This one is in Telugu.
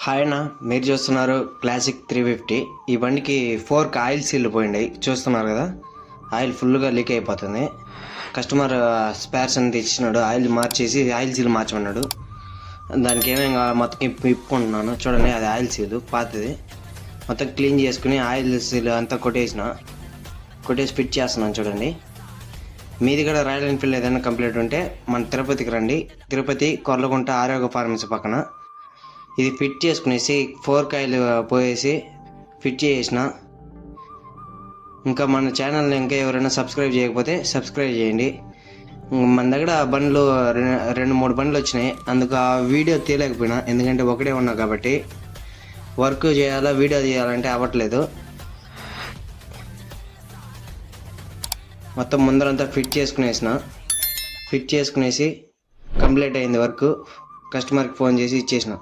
హాయ్ అన్న, మీరు చూస్తున్నారు క్లాసిక్ 350. ఈ బండికి 4కి ఆయిల్ సీల్ పోయింది, చూస్తున్నారు కదా. ఆయిల్ ఫుల్గా లీక్ అయిపోతుంది. కస్టమర్ స్పేర్స్ అనేది ఇచ్చినాడు, ఆయిల్ మార్చేసి ఆయిల్ సీల్ మార్చమన్నాడు. దానికి ఏమేమి మొత్తం ఇప్పుకుంటున్నాను చూడండి. అది ఆయిల్ సీల్ పాతది, మొత్తం క్లీన్ చేసుకుని ఆయిల్ సీల్ అంతా కొట్టేసి ఫిట్ చేస్తున్నాను చూడండి. మీది కూడా రాయల్ ఎన్ఫీల్డ్ ఏదైనా కంప్లీట్ ఉంటే మన తిరుపతికి రండి. తిరుపతి కొర్లగుంట ఆరోగ్య ఫార్మసీ పక్కన. ఇది ఫిట్ చేసుకునేసి 4కి ఆయిల్ పోయేసి ఫిట్ చేసిన. ఇంకా మన ఛానల్ని ఇంకా ఎవరైనా సబ్స్క్రైబ్ చేయకపోతే సబ్స్క్రైబ్ చేయండి. మన దగ్గర బండ్లు 2-3 బండ్లు వచ్చినాయి, అందుకు ఆ వీడియో తీయలేకపోయినా, ఎందుకంటే ఒకటే ఉన్నా కాబట్టి. వర్క్ చేయాలా వీడియో తీయాలంటే అవ్వట్లేదు. మొత్తం ముందరంతా ఫిట్ చేసుకునేసి కంప్లీట్ అయింది వర్క్. కస్టమర్కి ఫోన్ చేసి ఇచ్చేసిన.